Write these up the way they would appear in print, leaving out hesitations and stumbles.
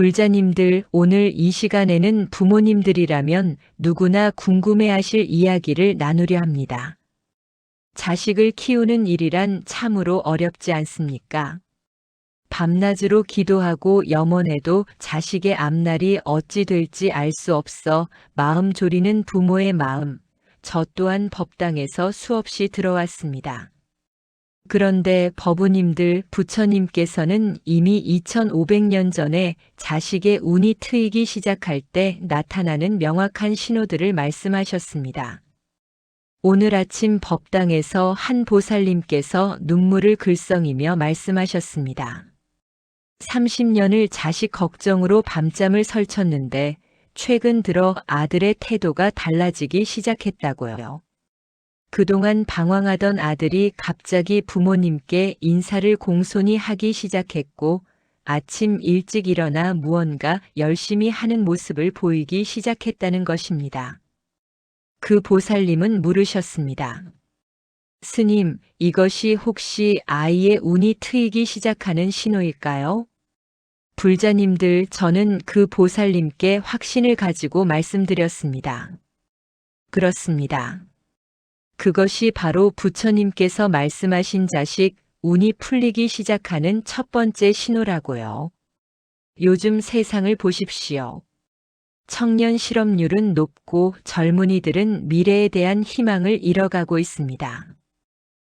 불자님들, 오늘 이 시간에는 부모님들이라면 누구나 궁금해하실 이야기를 나누려 합니다. 자식을 키우는 일이란 참으로 어렵지 않습니까? 밤낮으로 기도하고 염원해도 자식의 앞날이 어찌 될지 알 수 없어 마음 졸이는 부모의 마음, 저 또한 법당에서 수없이 들어왔습니다. 그런데 법우님들, 부처님께서는 이미 2500년 전에 자식의 운이 트이기 시작할 때 나타나는 명확한 신호들을 말씀하셨습니다. 오늘 아침 법당에서 한 보살님께서 눈물을 글썽이며 말씀하셨습니다. 30년을 자식 걱정으로 밤잠을 설쳤는데 최근 들어 아들의 태도가 달라지기 시작했다고요. 그동안 방황하던 아들이 갑자기 부모님께 인사를 공손히 하기 시작했고 아침 일찍 일어나 무언가 열심히 하는 모습을 보이기 시작했다는 것입니다. 그 보살님은 물으셨습니다. 스님, 이것이 혹시 아이의 운이 트이기 시작하는 신호일까요? 불자님들, 저는 그 보살님께 확신을 가지고 말씀드렸습니다. 그렇습니다. 그것이 바로 부처님께서 말씀하신 자식, 운이 풀리기 시작하는 첫 번째 신호라고요. 요즘 세상을 보십시오. 청년 실업률은 높고 젊은이들은 미래에 대한 희망을 잃어가고 있습니다.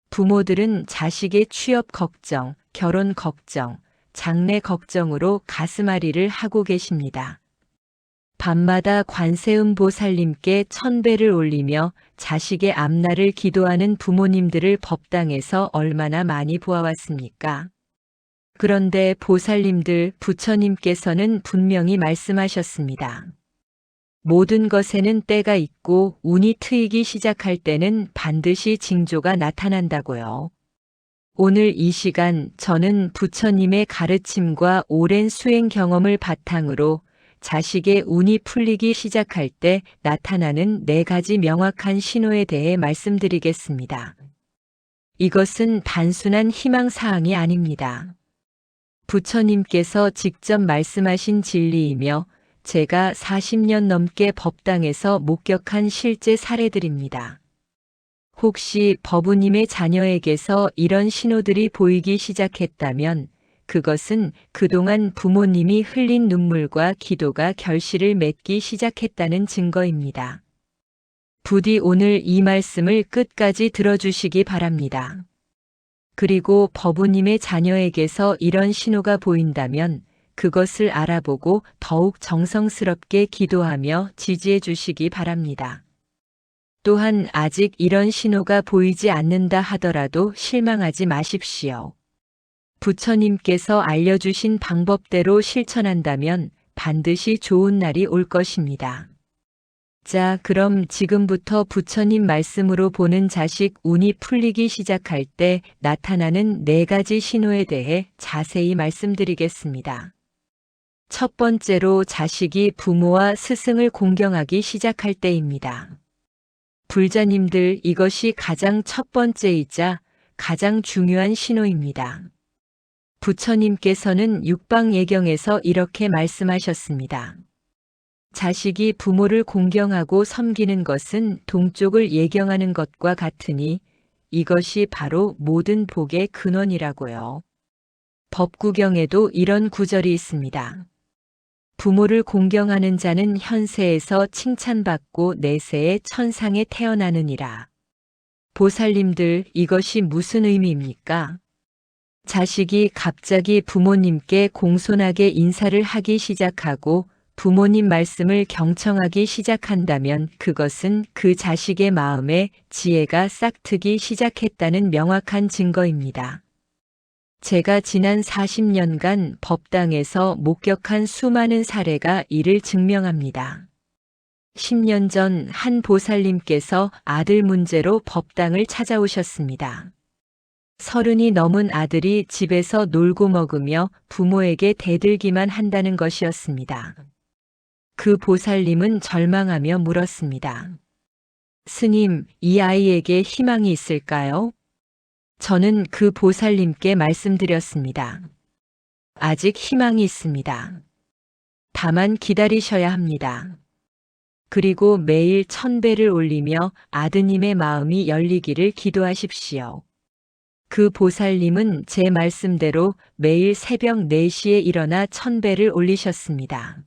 부모들은 자식의 취업 걱정, 결혼 걱정, 장래 걱정으로 가슴앓이를 하고 계십니다. 밤마다 관세음 보살님께 1000배를 올리며 자식의 앞날을 기도하는 부모님들을 법당에서 얼마나 많이 보아왔습니까? 그런데 보살님들, 부처님께서는 분명히 말씀하셨습니다. 모든 것에는 때가 있고 운이 트이기 시작할 때는 반드시 징조가 나타난다고요. 오늘 이 시간 저는 부처님의 가르침과 오랜 수행 경험을 바탕으로 자식의 운이 풀리기 시작할 때 나타나는 4가지 명확한 신호에 대해 말씀드리겠습니다. 이것은 단순한 희망사항이 아닙니다. 부처님께서 직접 말씀하신 진리이며 제가 40년 넘게 법당에서 목격한 실제 사례들입니다. 혹시 법우님의 자녀에게서 이런 신호들이 보이기 시작했다면 그것은 그동안 부모님이 흘린 눈물과 기도가 결실을 맺기 시작했다는 증거입니다. 부디 오늘 이 말씀을 끝까지 들어주시기 바랍니다. 그리고 법우님의 자녀에게서 이런 신호가 보인다면 그것을 알아보고 더욱 정성스럽게 기도하며 지지해 주시기 바랍니다. 또한 아직 이런 신호가 보이지 않는다 하더라도 실망하지 마십시오. 부처님께서 알려주신 방법대로 실천한다면 반드시 좋은 날이 올 것입니다. 자, 그럼 지금부터 부처님 말씀으로 보는 자식 운이 풀리기 시작할 때 나타나는 4가지 신호에 대해 자세히 말씀드리겠습니다. 첫 번째로 자식이 부모와 스승을 공경하기 시작할 때입니다. 불자님들, 이것이 가장 첫 번째이자 가장 중요한 신호입니다. 부처님께서는 육방예경에서 이렇게 말씀하셨습니다. 자식이 부모를 공경하고 섬기는 것은 동쪽을 예경하는 것과 같으니 이것이 바로 모든 복의 근원이라고요. 법구경에도 이런 구절이 있습니다. 부모를 공경하는 자는 현세에서 칭찬받고 내세에 천상에 태어나느니라. 보살님들, 이것이 무슨 의미입니까? 자식이 갑자기 부모님께 공손하게 인사를 하기 시작하고 부모님 말씀을 경청하기 시작한다면 그것은 그 자식의 마음에 지혜가 싹트기 시작했다는 명확한 증거입니다. 제가 지난 40년간 법당에서 목격한 수많은 사례가 이를 증명합니다. 10년 전 한 보살님께서 아들 문제로 법당을 찾아오셨습니다. 30이 넘은 아들이 집에서 놀고 먹으며 부모에게 대들기만 한다는 것이었습니다. 그 보살님은 절망하며 물었습니다. 스님, 이 아이에게 희망이 있을까요? 저는 그 보살님께 말씀드렸습니다. 아직 희망이 있습니다. 다만 기다리셔야 합니다. 그리고 매일 1000배를 올리며 아드님의 마음이 열리기를 기도하십시오. 그 보살님은 제 말씀대로 매일 새벽 4시에 일어나 1000배를 올리셨습니다.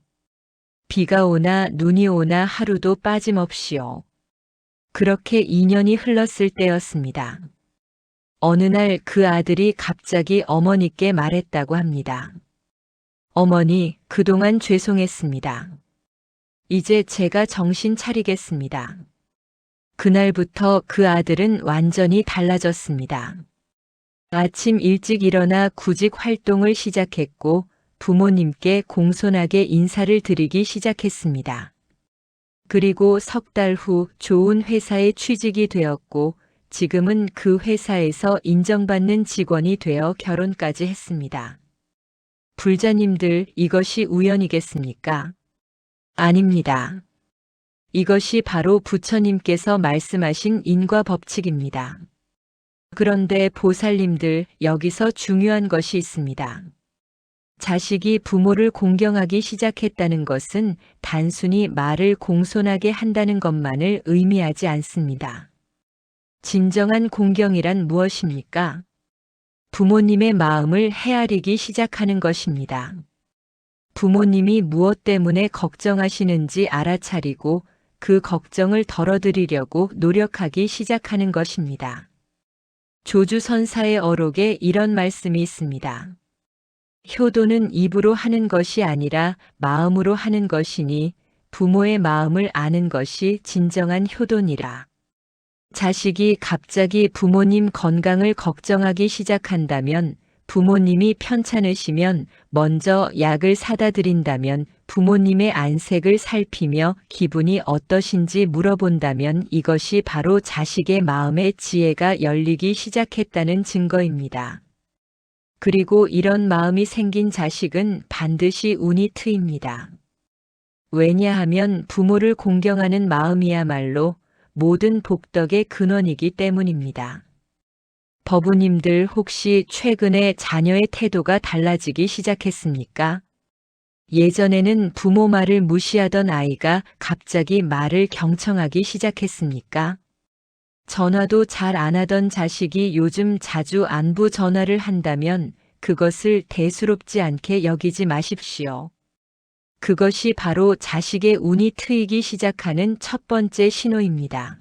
비가 오나 눈이 오나 하루도 빠짐없이요. 그렇게 2년이 흘렀을 때였습니다. 어느 날 그 아들이 갑자기 어머니께 말했다고 합니다. 어머니, 그동안 죄송했습니다. 이제 제가 정신 차리겠습니다. 그날부터 그 아들은 완전히 달라졌습니다. 아침 일찍 일어나 구직 활동을 시작했고 부모님께 공손하게 인사를 드리기 시작했습니다. 그리고 석 달 후 좋은 회사에 취직이 되었고 지금은 그 회사에서 인정받는 직원이 되어 결혼까지 했습니다. 불자님들, 이것이 우연이겠습니까? 아닙니다. 이것이 바로 부처님께서 말씀하신 인과 법칙입니다. 그런데 보살님들, 여기서 중요한 것이 있습니다. 자식이 부모를 공경하기 시작했다는 것은 단순히 말을 공손하게 한다는 것만을 의미하지 않습니다. 진정한 공경이란 무엇입니까? 부모님의 마음을 헤아리기 시작하는 것입니다. 부모님이 무엇 때문에 걱정하시는지 알아차리고 그 걱정을 덜어드리려고 노력하기 시작하는 것입니다. 조주선사의 어록에 이런 말씀이 있습니다. 효도는 입으로 하는 것이 아니라 마음으로 하는 것이니 부모의 마음을 아는 것이 진정한 효도니라. 자식이 갑자기 부모님 건강을 걱정하기 시작한다면, 부모님이 편찮으시면 먼저 약을 사다 드린다면, 부모님의 안색을 살피며 기분이 어떠신지 물어본다면 이것이 바로 자식의 마음의 지혜가 열리기 시작했다는 증거입니다. 그리고 이런 마음이 생긴 자식은 반드시 운이 트입니다. 왜냐하면 부모를 공경하는 마음이야말로 모든 복덕의 근원이기 때문입니다. 법우님들, 혹시 최근에 자녀의 태도가 달라지기 시작했습니까? 예전에는 부모 말을 무시하던 아이가 갑자기 말을 경청하기 시작했습니까? 전화도 잘 안 하던 자식이 요즘 자주 안부 전화를 한다면 그것을 대수롭지 않게 여기지 마십시오. 그것이 바로 자식의 운이 트이기 시작하는 첫 번째 신호입니다.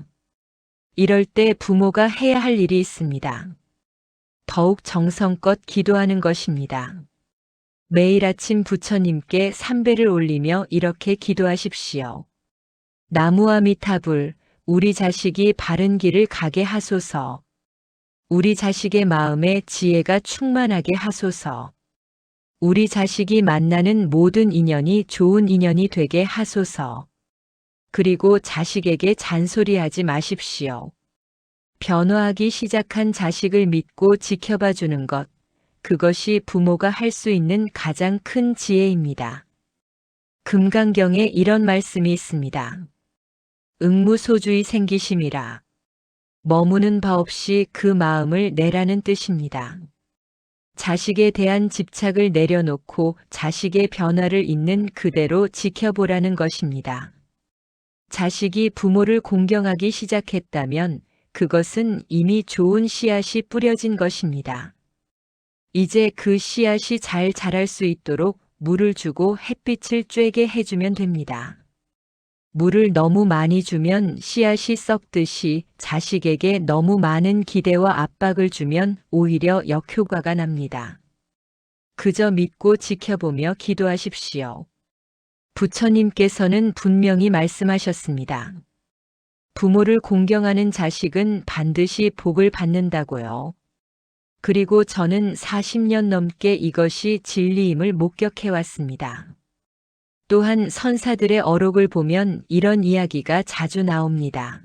이럴 때 부모가 해야 할 일이 있습니다. 더욱 정성껏 기도하는 것입니다. 매일 아침 부처님께 3배를 올리며 이렇게 기도하십시오. 나무아미타불, 우리 자식이 바른 길을 가게 하소서. 우리 자식의 마음에 지혜가 충만하게 하소서. 우리 자식이 만나는 모든 인연이 좋은 인연이 되게 하소서. 그리고 자식에게 잔소리하지 마십시오. 변화하기 시작한 자식을 믿고 지켜봐 주는 것, 그것이 부모가 할 수 있는 가장 큰 지혜입니다. 금강경에 이런 말씀이 있습니다. 응무소주의 생기심이라. 머무는 바 없이 그 마음을 내라는 뜻입니다. 자식에 대한 집착을 내려놓고 자식의 변화를 있는 그대로 지켜보라는 것입니다. 자식이 부모를 공경하기 시작했다면 그것은 이미 좋은 씨앗이 뿌려진 것입니다. 이제 그 씨앗이 잘 자랄 수 있도록 물을 주고 햇빛을 쬐게 해주면 됩니다. 물을 너무 많이 주면 씨앗이 썩듯이 자식에게 너무 많은 기대와 압박을 주면 오히려 역효과가 납니다. 그저 믿고 지켜보며 기도하십시오. 부처님께서는 분명히 말씀하셨습니다. 부모를 공경하는 자식은 반드시 복을 받는다고요. 그리고 저는 40년 넘게 이것이 진리임을 목격해 왔습니다. 또한 선사들의 어록을 보면 이런 이야기가 자주 나옵니다.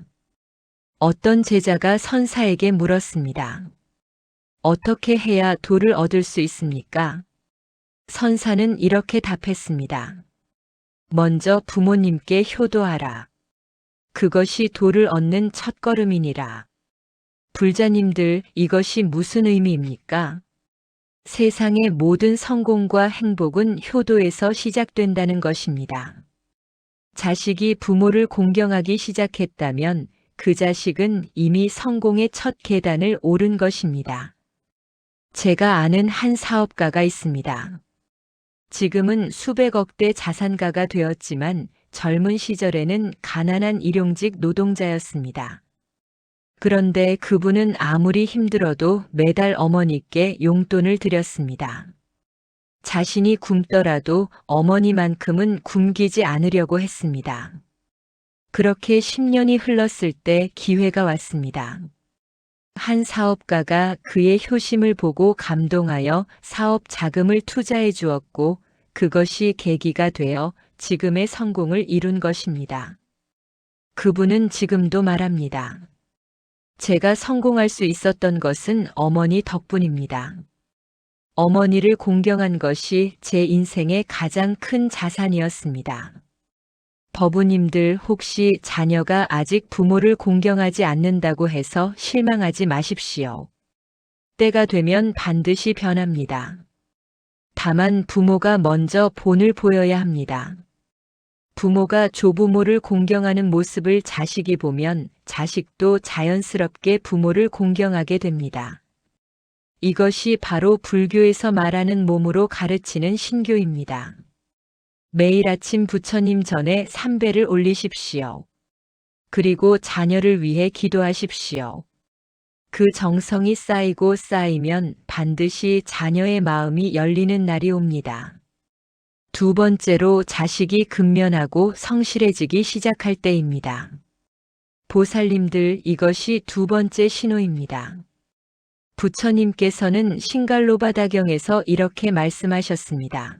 어떤 제자가 선사에게 물었습니다. 어떻게 해야 도를 얻을 수 있습니까? 선사는 이렇게 답했습니다. 먼저 부모님께 효도하라. 그것이 도를 얻는 첫걸음이니라. 불자님들, 이것이 무슨 의미입니까? 세상의 모든 성공과 행복은 효도에서 시작된다는 것입니다. 자식이 부모를 공경하기 시작했다면 그 자식은 이미 성공의 첫 계단을 오른 것입니다. 제가 아는 한 사업가가 있습니다. 지금은 수백억대 자산가가 되었지만 젊은 시절에는 가난한 일용직 노동자였습니다. 그런데 그분은 아무리 힘들어도 매달 어머니께 용돈을 드렸습니다. 자신이 굶더라도 어머니만큼은 굶기지 않으려고 했습니다. 그렇게 10년이 흘렀을 때 기회가 왔습니다. 한 사업가가 그의 효심을 보고 감동하여 사업 자금을 투자해 주었고 그것이 계기가 되어 지금의 성공을 이룬 것입니다. 그분은 지금도 말합니다. 제가 성공할 수 있었던 것은 어머니 덕분입니다. 어머니를 공경한 것이 제 인생의 가장 큰 자산이었습니다. 법우님들 혹시 자녀가 아직 부모를 공경하지 않는다고 해서 실망하지 마십시오. 때가 되면 반드시 변합니다. 다만 부모가 먼저 본을 보여야 합니다. 부모가 조부모를 공경하는 모습을 자식이 보면 자식도 자연스럽게 부모를 공경하게 됩니다. 이것이 바로 불교에서 말하는 몸으로 가르치는 신교입니다. 매일 아침 부처님 전에 삼배를 올리십시오. 그리고 자녀를 위해 기도하십시오. 그 정성이 쌓이고 쌓이면 반드시 자녀의 마음이 열리는 날이 옵니다. 두 번째로 자식이 근면하고 성실해지기 시작할 때입니다. 보살님들 이것이 두 번째 신호입니다. 부처님께서는 신갈로바다경에서 이렇게 말씀하셨습니다.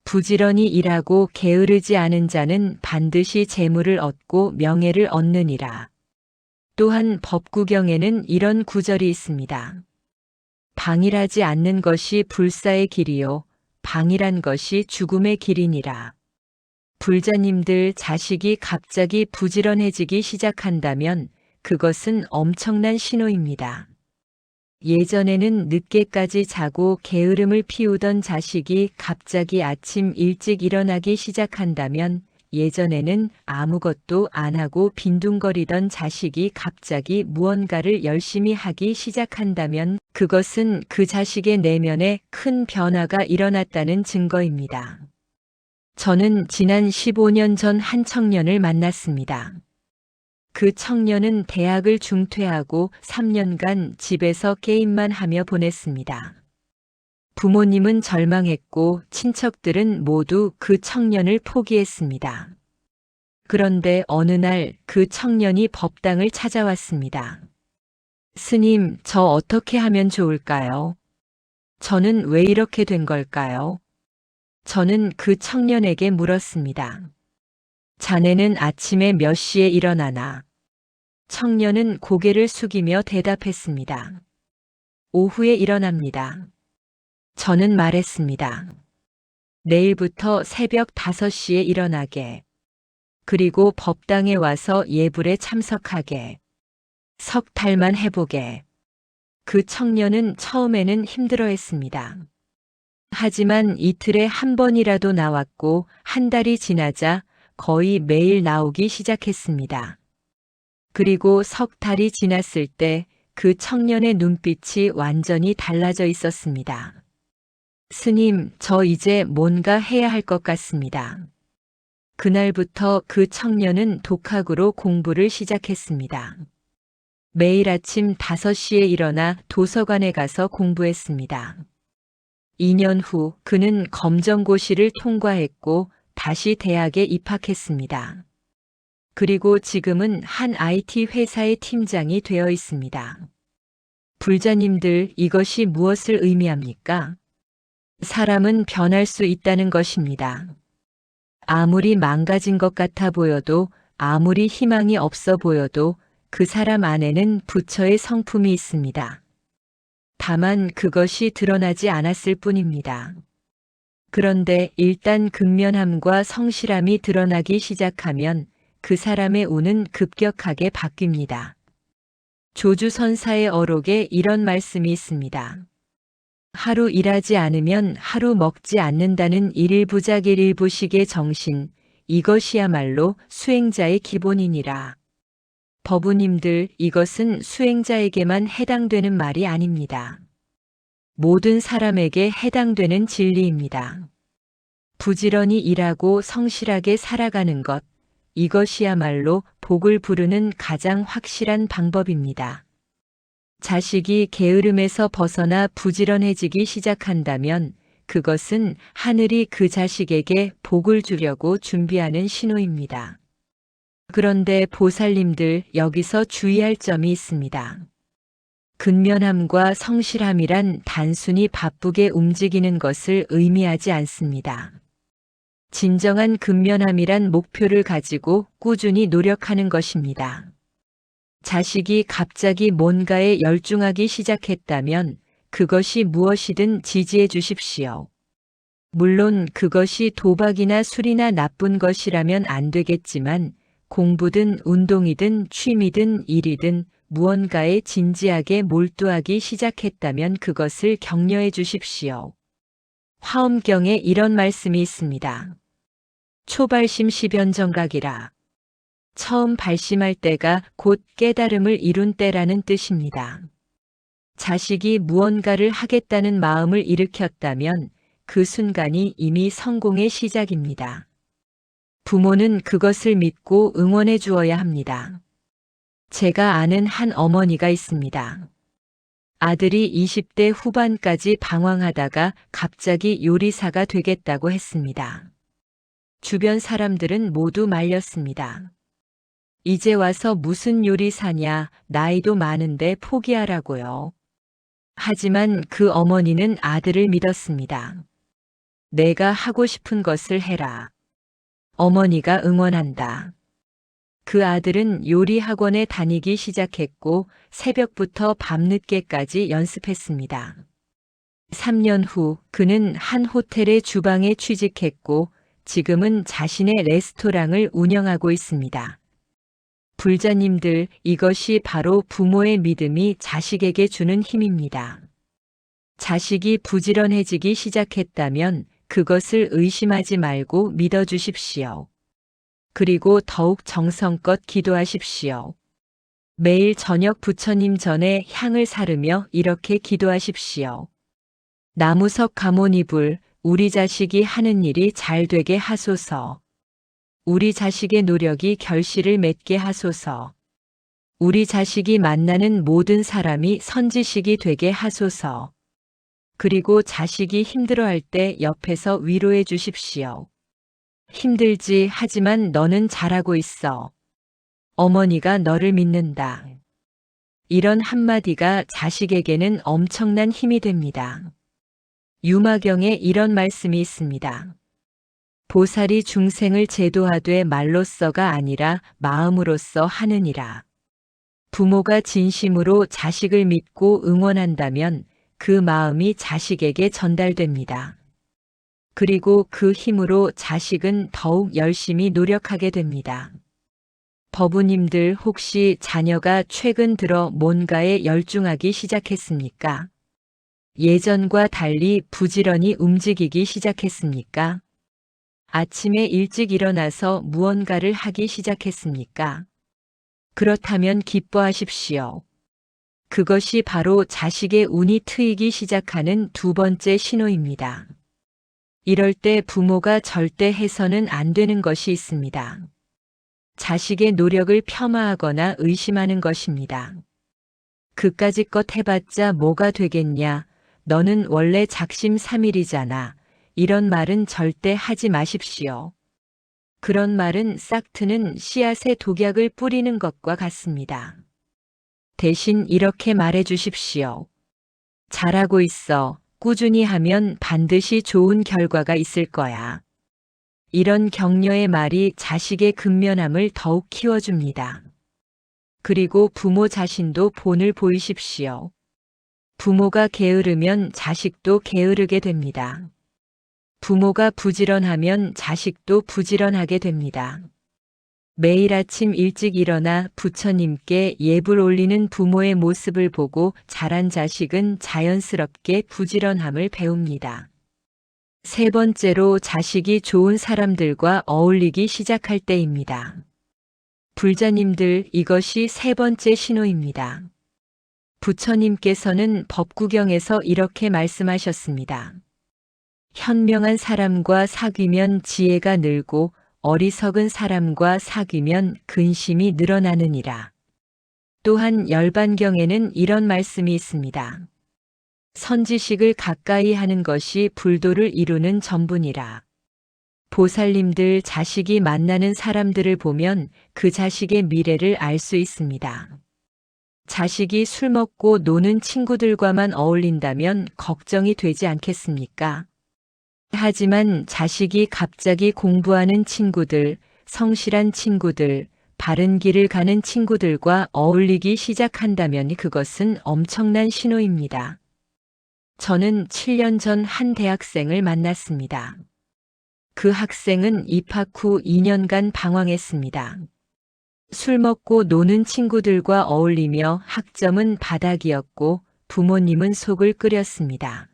부지런히 일하고 게으르지 않은 자는 반드시 재물을 얻고 명예를 얻느니라. 또한 법구경에는 이런 구절이 있습니다. 방일하지 않는 것이 불사의 길이요 방일한 것이 죽음의 길이니라. 불자님들 자식이 갑자기 부지런해지기 시작한다면 그것은 엄청난 신호입니다. 예전에는 늦게까지 자고 게으름을 피우던 자식이 갑자기 아침 일찍 일어나기 시작한다면 예전에는 아무것도 안 하고 빈둥거리던 자식이 갑자기 무언가를 열심히 하기 시작한다면 그것은 그 자식의 내면에 큰 변화가 일어났다는 증거입니다. 저는 지난 15년 전 한 청년을 만났습니다. 그 청년은 대학을 중퇴하고 3년간 집에서 게임만 하며 보냈습니다. 부모님은 절망했고 친척들은 모두 그 청년을 포기했습니다. 그런데 어느 날 그 청년이 법당을 찾아왔습니다. 스님, 저 어떻게 하면 좋을까요? 저는 왜 이렇게 된 걸까요? 저는 그 청년에게 물었습니다. 자네는 아침에 몇 시에 일어나나? 청년은 고개를 숙이며 대답했습니다. 오후에 일어납니다. 저는 말했습니다. 내일부터 새벽 5시에 일어나게. 그리고 법당에 와서 예불에 참석하게. 석 달만 해보게. 그 청년은 처음에는 힘들어했습니다. 하지만 이틀에 한 번이라도 나왔고 한 달이 지나자 거의 매일 나오기 시작했습니다. 그리고 석 달이 지났을 때 그 청년의 눈빛이 완전히 달라져 있었습니다. 스님, 저 이제 뭔가 해야 할 것 같습니다. 그날부터 그 청년은 독학으로 공부를 시작했습니다. 매일 아침 5시에 일어나 도서관에 가서 공부했습니다. 2년 후 그는 검정고시를 통과했고 다시 대학에 입학했습니다. 그리고 지금은 한 IT 회사의 팀장이 되어 있습니다. 불자님들 이것이 무엇을 의미합니까? 사람은 변할 수 있다는 것입니다. 아무리 망가진 것 같아 보여도 아무리 희망이 없어 보여도 그 사람 안에는 부처의 성품이 있습니다. 다만 그것이 드러나지 않았을 뿐입니다. 그런데 일단 근면함과 성실함이 드러나기 시작하면 그 사람의 운은 급격하게 바뀝니다. 조주선사의 어록에 이런 말씀이 있습니다. 하루 일하지 않으면 하루 먹지 않는다는 일일부작일일부식의 정신, 이것이야말로 수행자의 기본이니라. 법우님들, 이것은 수행자에게만 해당되는 말이 아닙니다. 모든 사람에게 해당되는 진리입니다. 부지런히 일하고 성실하게 살아가는 것, 이것이야말로 복을 부르는 가장 확실한 방법입니다. 자식이 게으름에서 벗어나 부지런해지기 시작한다면 그것은 하늘이 그 자식에게 복을 주려고 준비하는 신호입니다. 그런데 보살님들, 여기서 주의할 점이 있습니다. 근면함과 성실함이란 단순히 바쁘게 움직이는 것을 의미하지 않습니다. 진정한 근면함이란 목표를 가지고 꾸준히 노력하는 것입니다. 자식이 갑자기 뭔가에 열중하기 시작했다면 그것이 무엇이든 지지해 주십시오. 물론 그것이 도박이나 술이나 나쁜 것이라면 안 되겠지만 공부든 운동이든 취미든 일이든 무언가에 진지하게 몰두하기 시작했다면 그것을 격려해 주십시오. 화엄경에 이런 말씀이 있습니다. 초발심 십연정각이라. 처음 발심할 때가 곧 깨달음을 이룬 때라는 뜻입니다. 자식이 무언가를 하겠다는 마음을 일으켰다면 그 순간이 이미 성공의 시작입니다. 부모는 그것을 믿고 응원해 주어야 합니다. 제가 아는 한 어머니가 있습니다. 아들이 20대 후반까지 방황하다가 갑자기 요리사가 되겠다고 했습니다. 주변 사람들은 모두 말렸습니다. 이제 와서 무슨 요리사냐, 나이도 많은데 포기하라고요. 하지만 그 어머니는 아들을 믿었습니다. 내가 하고 싶은 것을 해라. 어머니가 응원한다. 그 아들은 요리 학원에 다니기 시작했고 새벽부터 밤늦게까지 연습했습니다. 3년 후 그는 한 호텔의 주방에 취직했고 지금은 자신의 레스토랑을 운영하고 있습니다. 불자님들, 이것이 바로 부모의 믿음이 자식에게 주는 힘입니다. 자식이 부지런해지기 시작했다면 그것을 의심하지 말고 믿어주십시오. 그리고 더욱 정성껏 기도하십시오. 매일 저녁 부처님 전에 향을 사르며 이렇게 기도하십시오. 나무석 가모니불, 우리 자식이 하는 일이 잘 되게 하소서. 우리 자식의 노력이 결실을 맺게 하소서. 우리 자식이 만나는 모든 사람이 선지식이 되게 하소서. 그리고 자식이 힘들어할 때 옆에서 위로해 주십시오. 힘들지, 하지만 너는 잘하고 있어. 어머니가 너를 믿는다. 이런 한마디가 자식에게는 엄청난 힘이 됩니다. 유마경에 이런 말씀이 있습니다. 보살이 중생을 제도하되 말로써가 아니라 마음으로써 하느니라. 부모가 진심으로 자식을 믿고 응원한다면 그 마음이 자식에게 전달됩니다. 그리고 그 힘으로 자식은 더욱 열심히 노력하게 됩니다. 법우님들, 혹시 자녀가 최근 들어 뭔가에 열중하기 시작했습니까? 예전과 달리 부지런히 움직이기 시작했습니까? 아침에 일찍 일어나서 무언가를 하기 시작했습니까? 그렇다면 기뻐하십시오. 그것이 바로 자식의 운이 트이기 시작하는 두 번째 신호입니다. 이럴 때 부모가 절대 해서는 안 되는 것이 있습니다. 자식의 노력을 폄하하거나 의심하는 것입니다. 그까짓 해봤자 뭐가 되겠냐, 너는 원래 작심삼일이잖아. 이런 말은 절대 하지 마십시오. 그런 말은 싹 트는 씨앗에 독약을 뿌리는 것과 같습니다. 대신 이렇게 말해 주십시오. 잘하고 있어. 꾸준히 하면 반드시 좋은 결과가 있을 거야. 이런 격려의 말이 자식의 근면함을 더욱 키워줍니다. 그리고 부모 자신도 본을 보이십시오. 부모가 게으르면 자식도 게으르게 됩니다. 부모가 부지런하면 자식도 부지런하게 됩니다. 매일 아침 일찍 일어나 부처님께 예불 올리는 부모의 모습을 보고 자란 자식은 자연스럽게 부지런함을 배웁니다. 세 번째로 자식이 좋은 사람들과 어울리기 시작할 때입니다. 불자님들, 이것이 세 번째 신호입니다. 부처님께서는 법구경에서 이렇게 말씀하셨습니다. 현명한 사람과 사귀면 지혜가 늘고 어리석은 사람과 사귀면 근심이 늘어나느니라. 또한 열반경에는 이런 말씀이 있습니다. 선지식을 가까이 하는 것이 불도를 이루는 전부니라. 보살님들, 자식이 만나는 사람들을 보면 그 자식의 미래를 알 수 있습니다. 자식이 술 먹고 노는 친구들과만 어울린다면 걱정이 되지 않겠습니까? 하지만 자식이 갑자기 공부하는 친구들, 성실한 친구들, 바른 길을 가는 친구들과 어울리기 시작한다면 그것은 엄청난 신호입니다. 저는 7년 전 한 대학생을 만났습니다. 그 학생은 입학 후 2년간 방황했습니다. 술 먹고 노는 친구들과 어울리며 학점은 바닥이었고 부모님은 속을 끓였습니다.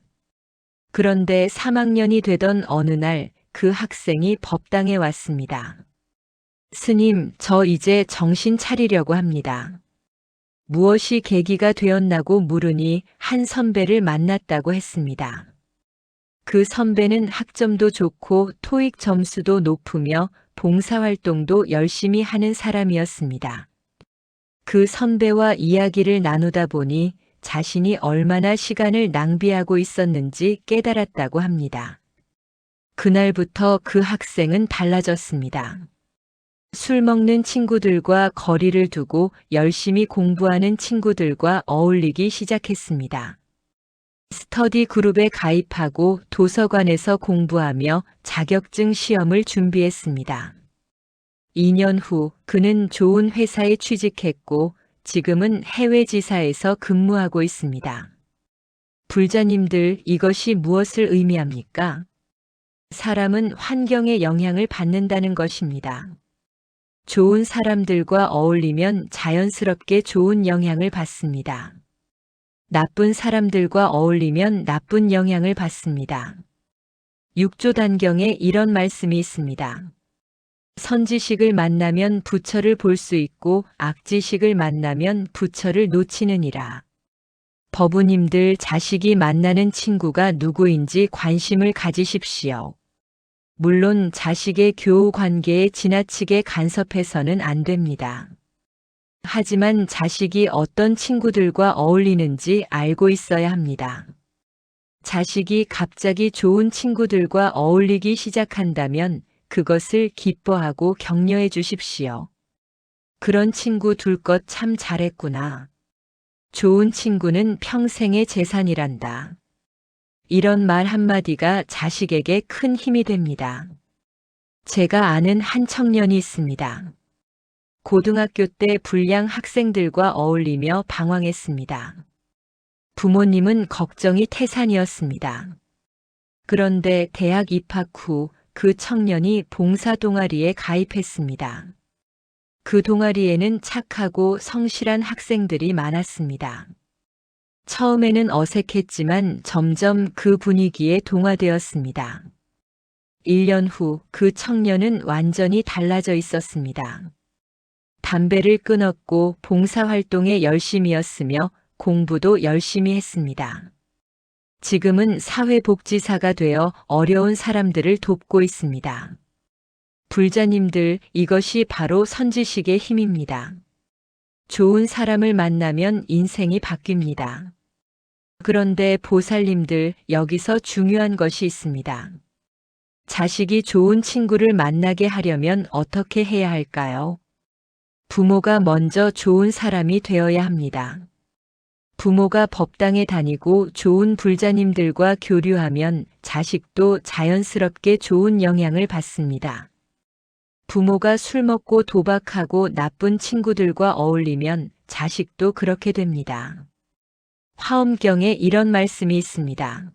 그런데 3학년이 되던 어느 날 그 학생이 법당에 왔습니다. 스님, 저 이제 정신 차리려고 합니다. 무엇이 계기가 되었나고 물으니 한 선배를 만났다고 했습니다. 그 선배는 학점도 좋고 토익 점수도 높으며 봉사활동도 열심히 하는 사람이었습니다. 그 선배와 이야기를 나누다 보니 자신이 얼마나 시간을 낭비하고 있었는지 깨달았다고 합니다. 그날부터 그 학생은 달라졌습니다. 술 먹는 친구들과 거리를 두고 열심히 공부하는 친구들과 어울리기 시작했습니다. 스터디 그룹에 가입하고 도서관에서 공부하며 자격증 시험을 준비했습니다. 2년 후 그는 좋은 회사에 취직했고 지금은 해외 지사에서 근무하고 있습니다. 불자님들, 이것이 무엇을 의미합니까? 사람은 환경의 영향을 받는다는 것입니다. 좋은 사람들과 어울리면 자연스럽게 좋은 영향을 받습니다. 나쁜 사람들과 어울리면 나쁜 영향을 받습니다. 육조단경에 이런 말씀이 있습니다. 선지식을 만나면 부처를 볼 수 있고 악지식을 만나면 부처를 놓치느니라. 법우님들, 자식이 만나는 친구가 누구인지 관심을 가지십시오. 물론 자식의 교우 관계에 지나치게 간섭해서는 안 됩니다. 하지만 자식이 어떤 친구들과 어울리는지 알고 있어야 합니다. 자식이 갑자기 좋은 친구들과 어울리기 시작한다면 그것을 기뻐하고 격려해 주십시오. 그런 친구 둘 것 참 잘했구나. 좋은 친구는 평생의 재산이란다. 이런 말 한마디가 자식에게 큰 힘이 됩니다. 제가 아는 한 청년이 있습니다. 고등학교 때 불량 학생들과 어울리며 방황했습니다. 부모님은 걱정이 태산이었습니다. 그런데 대학 입학 후 그 청년이 봉사 동아리에 가입했습니다. 그 동아리에는 착하고 성실한 학생들이 많았습니다. 처음에는 어색했지만 점점 그 분위기에 동화되었습니다. 1년 후 그 청년은 완전히 달라져 있었습니다. 담배를 끊었고 봉사활동에 열심이었으며 공부도 열심히 했습니다. 지금은 사회복지사가 되어 어려운 사람들을 돕고 있습니다. 불자님들, 이것이 바로 선지식의 힘입니다. 좋은 사람을 만나면 인생이 바뀝니다. 그런데 보살님들, 여기서 중요한 것이 있습니다. 자식이 좋은 친구를 만나게 하려면 어떻게 해야 할까요? 부모가 먼저 좋은 사람이 되어야 합니다. 부모가 법당에 다니고 좋은 불자님들과 교류하면 자식도 자연스럽게 좋은 영향을 받습니다. 부모가 술 먹고 도박하고 나쁜 친구들과 어울리면 자식도 그렇게 됩니다. 화엄경에 이런 말씀이 있습니다.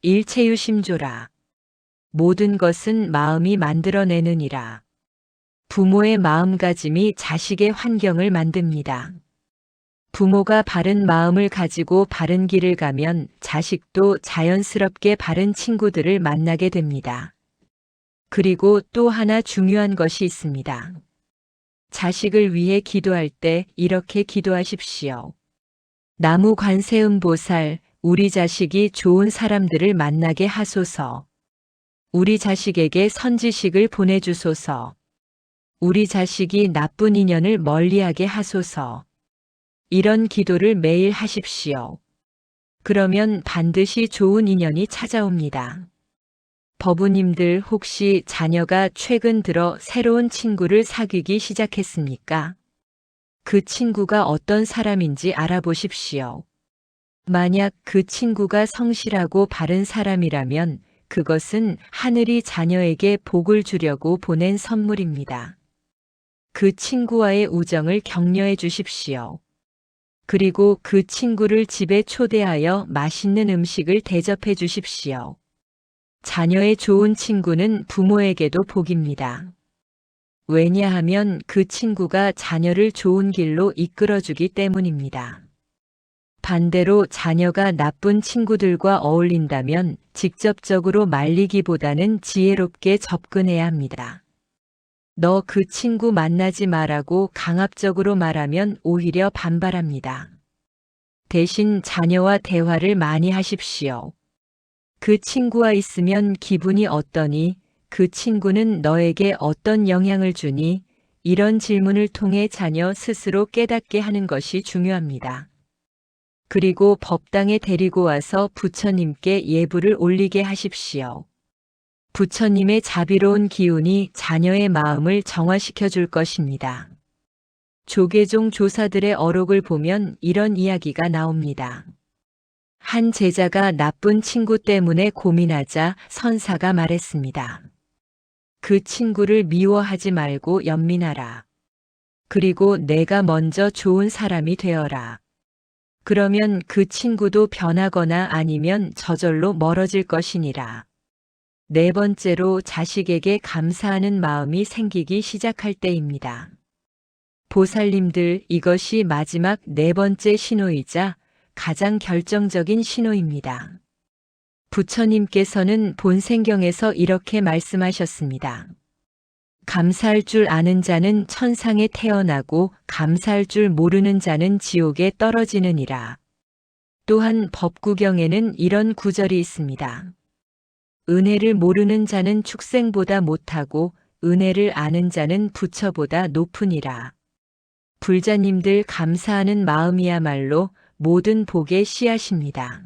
일체유심조라. 모든 것은 마음이 만들어내느니라. 부모의 마음가짐이 자식의 환경을 만듭니다. 부모가 바른 마음을 가지고 바른 길을 가면 자식도 자연스럽게 바른 친구들을 만나게 됩니다. 그리고 또 하나 중요한 것이 있습니다. 자식을 위해 기도할 때 이렇게 기도하십시오. 나무 관세음 보살, 우리 자식이 좋은 사람들을 만나게 하소서. 우리 자식에게 선지식을 보내주소서. 우리 자식이 나쁜 인연을 멀리하게 하소서. 이런 기도를 매일 하십시오. 그러면 반드시 좋은 인연이 찾아옵니다. 법우님들 혹시 자녀가 최근 들어 새로운 친구를 사귀기 시작했습니까? 그 친구가 어떤 사람인지 알아보십시오. 만약 그 친구가 성실하고 바른 사람이라면 그것은 하늘이 자녀에게 복을 주려고 보낸 선물입니다. 그 친구와의 우정을 격려해 주십시오. 그리고 그 친구를 집에 초대하여 맛있는 음식을 대접해 주십시오. 자녀의 좋은 친구는 부모에게도 복입니다. 왜냐하면 그 친구가 자녀를 좋은 길로 이끌어주기 때문입니다. 반대로 자녀가 나쁜 친구들과 어울린다면 직접적으로 말리기보다는 지혜롭게 접근해야 합니다. 너 그 친구 만나지 마라고 강압적으로 말하면 오히려 반발합니다. 대신 자녀와 대화를 많이 하십시오. 그 친구와 있으면 기분이 어떠니? 그 친구는 너에게 어떤 영향을 주니? 이런 질문을 통해 자녀 스스로 깨닫게 하는 것이 중요합니다. 그리고 법당에 데리고 와서 부처님께 예불을 올리게 하십시오. 부처님의 자비로운 기운이 자녀의 마음을 정화시켜 줄 것입니다. 조계종 조사들의 어록을 보면 이런 이야기가 나옵니다. 한 제자가 나쁜 친구 때문에 고민하자 선사가 말했습니다. 그 친구를 미워하지 말고 연민하라. 그리고 내가 먼저 좋은 사람이 되어라. 그러면 그 친구도 변하거나 아니면 저절로 멀어질 것이니라. 네 번째로 자식에게 감사하는 마음이 생기기 시작할 때입니다. 보살님들, 이것이 마지막 네 번째 신호이자 가장 결정적인 신호입니다. 부처님께서는 본생경에서 이렇게 말씀하셨습니다. 감사할 줄 아는 자는 천상에 태어나고 감사할 줄 모르는 자는 지옥에 떨어지느니라. 또한 법구경에는 이런 구절이 있습니다. 은혜를 모르는 자는 축생보다 못하고 은혜를 아는 자는 부처보다 높으니라. 불자님들, 감사하는 마음이야말로 모든 복의 씨앗입니다.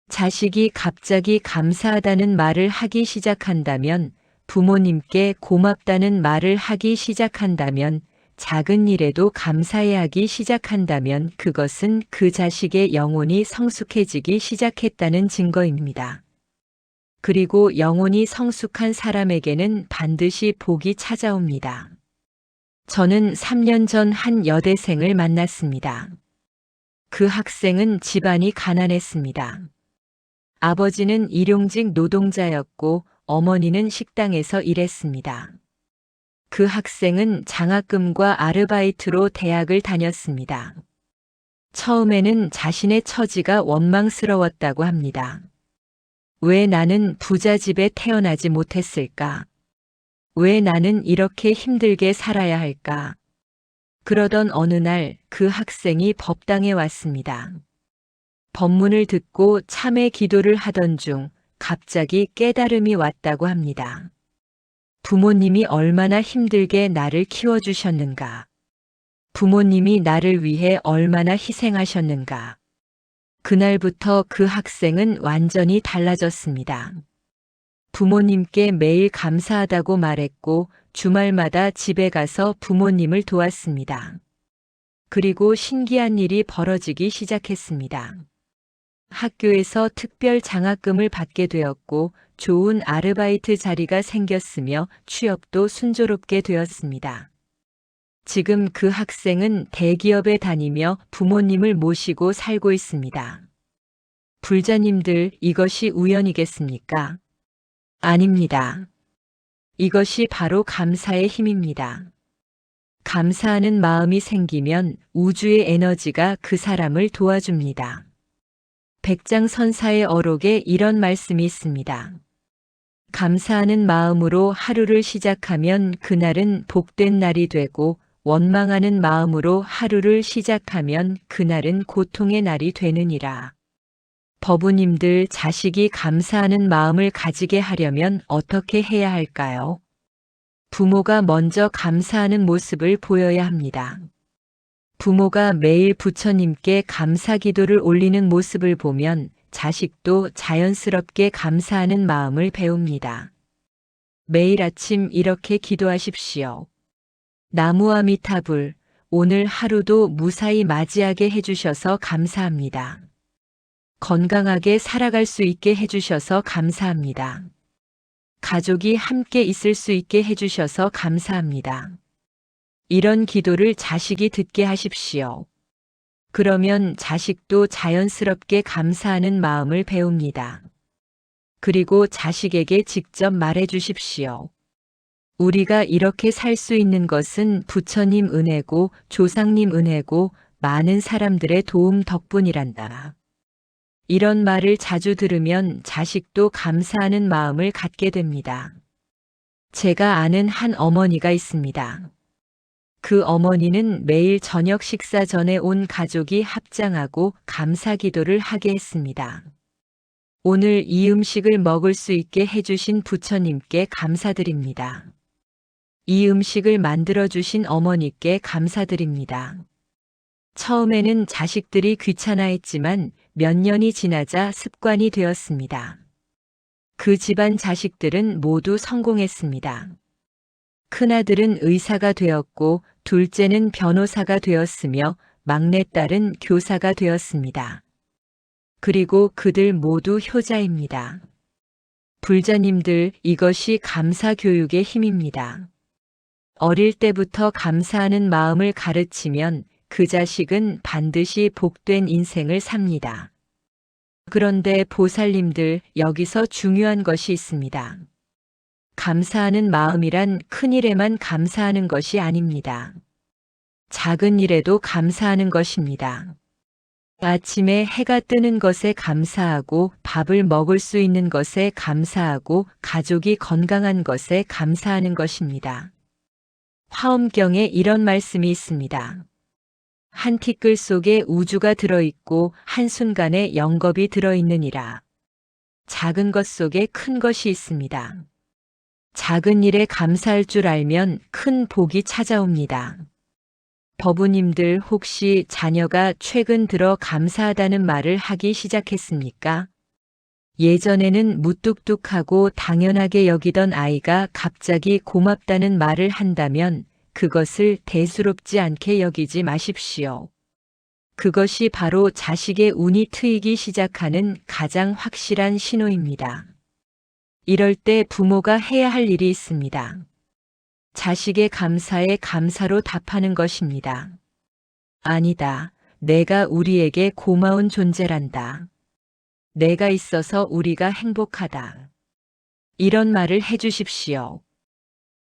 자식이 갑자기 감사하다는 말을 하기 시작한다면, 부모님께 고맙다는 말을 하기 시작한다면, 작은 일에도 감사해야 하기 시작한다면 그것은 그 자식의 영혼이 성숙해지기 시작했다는 증거입니다. 그리고 영혼이 성숙한 사람에게는 반드시 복이 찾아옵니다. 저는 3년 전 한 여대생을 만났습니다. 그 학생은 집안이 가난했습니다. 아버지는 일용직 노동자였고 어머니는 식당에서 일했습니다. 그 학생은 장학금과 아르바이트로 대학을 다녔습니다. 처음에는 자신의 처지가 원망스러웠다고 합니다. 왜 나는 부자 집에 태어나지 못했을까? 왜 나는 이렇게 힘들게 살아야 할까? 그러던 어느 날 그 학생이 법당에 왔습니다. 법문을 듣고 참회 기도를 하던 중 갑자기 깨달음이 왔다고 합니다. 부모님이 얼마나 힘들게 나를 키워주셨는가? 부모님이 나를 위해 얼마나 희생하셨는가? 그날부터 그 학생은 완전히 달라졌습니다. 부모님께 매일 감사하다고 말했고 주말마다 집에 가서 부모님을 도왔습니다. 그리고 신기한 일이 벌어지기 시작했습니다. 학교에서 특별 장학금을 받게 되었고 좋은 아르바이트 자리가 생겼으며 취업도 순조롭게 되었습니다. 지금 그 학생은 대기업에 다니며 부모님을 모시고 살고 있습니다. 불자님들, 이것이 우연이겠습니까? 아닙니다. 이것이 바로 감사의 힘입니다. 감사하는 마음이 생기면 우주의 에너지가 그 사람을 도와줍니다. 백장선사의 어록에 이런 말씀이 있습니다. 감사하는 마음으로 하루를 시작하면 그날은 복된 날이 되고 원망하는 마음으로 하루를 시작하면 그날은 고통의 날이 되느니라. 법우님들, 자식이 감사하는 마음을 가지게 하려면 어떻게 해야 할까요? 부모가 먼저 감사하는 모습을 보여야 합니다. 부모가 매일 부처님께 감사 기도를 올리는 모습을 보면 자식도 자연스럽게 감사하는 마음을 배웁니다. 매일 아침 이렇게 기도하십시오. 나무아미타불, 오늘 하루도 무사히 맞이하게 해주셔서 감사합니다. 건강하게 살아갈 수 있게 해주셔서 감사합니다. 가족이 함께 있을 수 있게 해주셔서 감사합니다. 이런 기도를 자식이 듣게 하십시오. 그러면 자식도 자연스럽게 감사하는 마음을 배웁니다. 그리고 자식에게 직접 말해 주십시오. 우리가 이렇게 살 수 있는 것은 부처님 은혜고 조상님 은혜고 많은 사람들의 도움 덕분이란다. 이런 말을 자주 들으면 자식도 감사하는 마음을 갖게 됩니다. 제가 아는 한 어머니가 있습니다. 그 어머니는 매일 저녁 식사 전에 온 가족이 합장하고 감사 기도를 하게 했습니다. 오늘 이 음식을 먹을 수 있게 해주신 부처님께 감사드립니다. 이 음식을 만들어주신 어머니께 감사드립니다. 처음에는 자식들이 귀찮아했지만 몇 년이 지나자 습관이 되었습니다. 그 집안 자식들은 모두 성공했습니다. 큰아들은 의사가 되었고 둘째는 변호사가 되었으며 막내딸은 교사가 되었습니다. 그리고 그들 모두 효자입니다. 불자님들, 이것이 감사 교육의 힘입니다. 어릴 때부터 감사하는 마음을 가르치면 그 자식은 반드시 복된 인생을 삽니다. 그런데 보살님들, 여기서 중요한 것이 있습니다. 감사하는 마음이란 큰 일에만 감사하는 것이 아닙니다. 작은 일에도 감사하는 것입니다. 아침에 해가 뜨는 것에 감사하고 밥을 먹을 수 있는 것에 감사하고 가족이 건강한 것에 감사하는 것입니다. 화엄경에 이런 말씀이 있습니다. 한 티끌 속에 우주가 들어있고 한순간에 영겁이 들어있느니라. 작은 것 속에 큰 것이 있습니다. 작은 일에 감사할 줄 알면 큰 복이 찾아옵니다. 법우님들, 혹시 자녀가 최근 들어 감사하다는 말을 하기 시작했습니까? 예전에는 무뚝뚝하고 당연하게 여기던 아이가 갑자기 고맙다는 말을 한다면 그것을 대수롭지 않게 여기지 마십시오. 그것이 바로 자식의 운이 트이기 시작하는 가장 확실한 신호입니다. 이럴 때 부모가 해야 할 일이 있습니다. 자식의 감사에 감사로 답하는 것입니다. 아니다. 내가 우리에게 고마운 존재란다. 내가 있어서 우리가 행복하다. 이런 말을 해주십시오.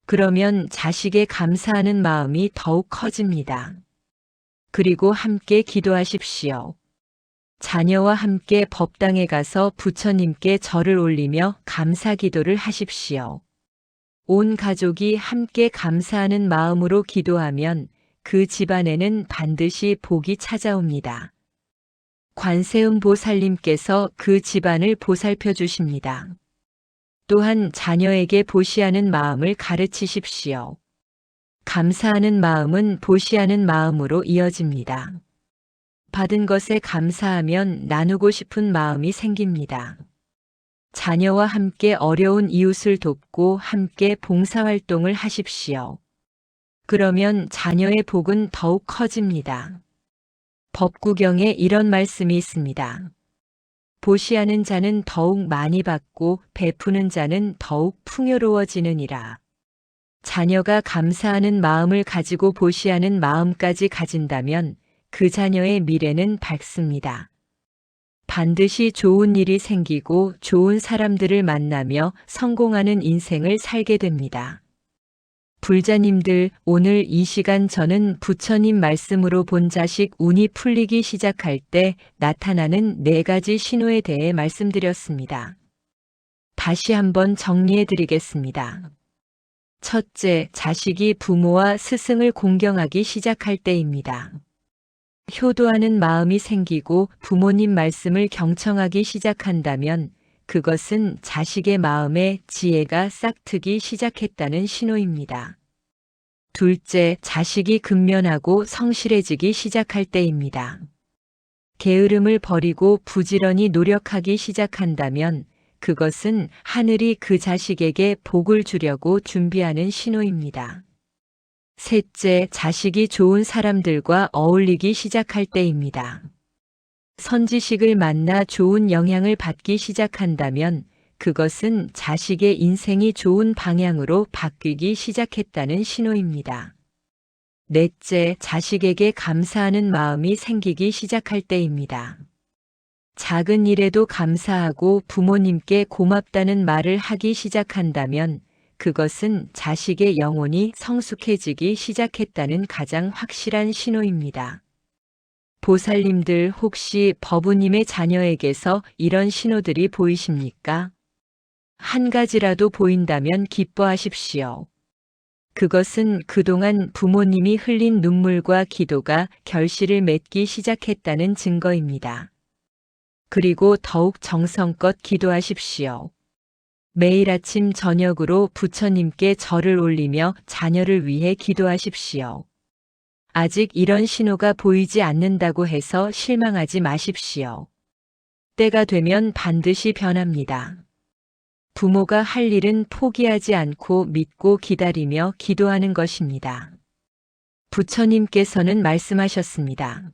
그러면 자식의 감사하는 마음이 더욱 커집니다. 그리고 함께 기도하십시오. 자녀와 함께 법당에 가서 부처님께 절을 올리며 감사 기도를 하십시오. 온 가족이 함께 감사하는 마음으로 기도하면 그 집안에는 반드시 복이 찾아옵니다. 관세음 보살님께서 그 집안을 보살펴 주십니다. 또한 자녀에게 보시하는 마음을 가르치십시오. 감사하는 마음은 보시하는 마음으로 이어집니다. 받은 것에 감사하면 나누고 싶은 마음이 생깁니다. 자녀와 함께 어려운 이웃을 돕고 함께 봉사활동을 하십시오. 그러면 자녀의 복은 더욱 커집니다. 법구경에 이런 말씀이 있습니다. 보시하는 자는 더욱 많이 받고 베푸는 자는 더욱 풍요로워지느니라. 자녀가 감사하는 마음을 가지고 보시하는 마음까지 가진다면 그 자녀의 미래는 밝습니다. 반드시 좋은 일이 생기고 좋은 사람들을 만나며 성공하는 인생을 살게 됩니다. 불자님들, 오늘 이 시간 저는 부처님 말씀으로 본 자식 운이 풀리기 시작할 때 나타나는 4가지 신호에 대해 말씀드렸습니다. 다시 한번 정리해 드리겠습니다. 첫째, 자식이 부모와 스승을 공경하기 시작할 때입니다. 효도하는 마음이 생기고 부모님 말씀을 경청하기 시작한다면 그것은 자식의 마음에 지혜가 싹트기 시작했다는 신호입니다. 둘째, 자식이 근면하고 성실해지기 시작할 때입니다. 게으름을 버리고 부지런히 노력하기 시작한다면 그것은 하늘이 그 자식에게 복을 주려고 준비하는 신호입니다. 셋째, 자식이 좋은 사람들과 어울리기 시작할 때입니다. 선지식을 만나 좋은 영향을 받기 시작한다면 그것은 자식의 인생이 좋은 방향으로 바뀌기 시작했다는 신호입니다. 넷째, 자식에게 감사하는 마음이 생기기 시작할 때입니다. 작은 일에도 감사하고 부모님께 고맙다는 말을 하기 시작한다면 그것은 자식의 영혼이 성숙해지기 시작했다는 가장 확실한 신호입니다. 보살님들, 혹시 법우님의 자녀에게서 이런 신호들이 보이십니까? 한 가지라도 보인다면 기뻐하십시오. 그것은 그동안 부모님이 흘린 눈물과 기도가 결실을 맺기 시작했다는 증거입니다. 그리고 더욱 정성껏 기도하십시오. 매일 아침 저녁으로 부처님께 절을 올리며 자녀를 위해 기도하십시오. 아직 이런 신호가 보이지 않는다고 해서 실망하지 마십시오. 때가 되면 반드시 변합니다. 부모가 할 일은 포기하지 않고 믿고 기다리며 기도하는 것입니다. 부처님께서는 말씀하셨습니다.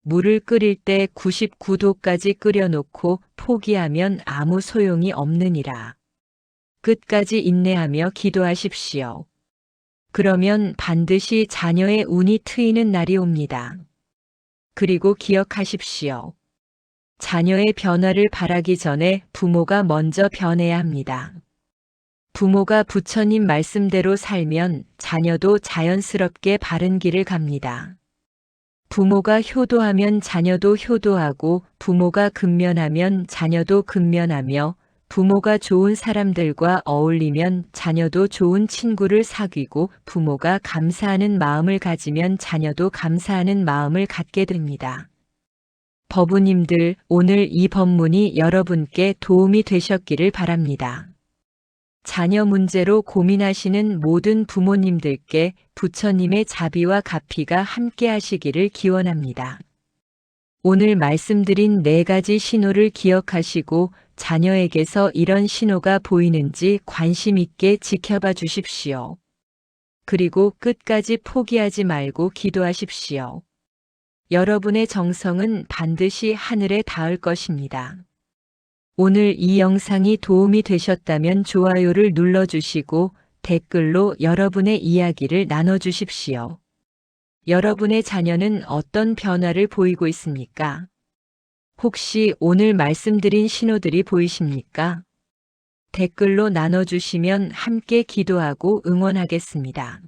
물을 끓일 때 99도까지 끓여놓고 포기하면 아무 소용이 없느니라. 끝까지 인내하며 기도하십시오. 그러면 반드시 자녀의 운이 트이는 날이 옵니다. 그리고 기억하십시오. 자녀의 변화를 바라기 전에 부모가 먼저 변해야 합니다. 부모가 부처님 말씀대로 살면 자녀도 자연스럽게 바른 길을 갑니다. 부모가 효도하면 자녀도 효도하고 부모가 근면하면 자녀도 근면하며 부모가 좋은 사람들과 어울리면 자녀도 좋은 친구를 사귀고 부모가 감사하는 마음을 가지면 자녀도 감사하는 마음을 갖게 됩니다. 법우님들, 오늘 이 법문이 여러분께 도움이 되셨기를 바랍니다. 자녀 문제로 고민하시는 모든 부모님들께 부처님의 자비와 가피가 함께 하시기를 기원합니다. 오늘 말씀드린 4가지 신호를 기억하시고 자녀에게서 이런 신호가 보이는지 관심 있게 지켜봐 주십시오. 그리고 끝까지 포기하지 말고 기도하십시오. 여러분의 정성은 반드시 하늘에 닿을 것입니다. 오늘 이 영상이 도움이 되셨다면 좋아요를 눌러주시고 댓글로 여러분의 이야기를 나눠주십시오. 여러분의 자녀는 어떤 변화를 보이고 있습니까? 혹시 오늘 말씀드린 신호들이 보이십니까? 댓글로 나눠주시면 함께 기도하고 응원하겠습니다.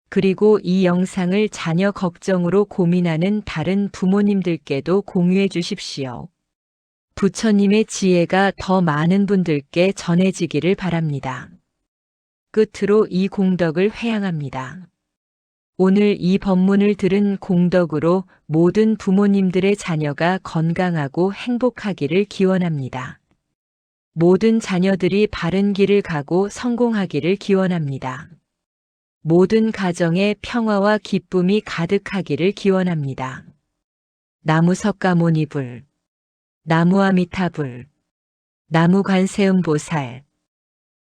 그리고 이 영상을 자녀 걱정으로 고민하는 다른 부모님들께도 공유해 주십시오. 부처님의 지혜가 더 많은 분들께 전해지기를 바랍니다. 끝으로 이 공덕을 회양합니다. 오늘 이 법문을 들은 공덕으로 모든 부모님들의 자녀가 건강하고 행복하기를 기원합니다. 모든 자녀들이 바른 길을 가고 성공하기를 기원합니다. 모든 가정에 평화와 기쁨이 가득하기를 기원합니다. 나무 석가모니불, 나무 아미타불, 나무 관세음보살.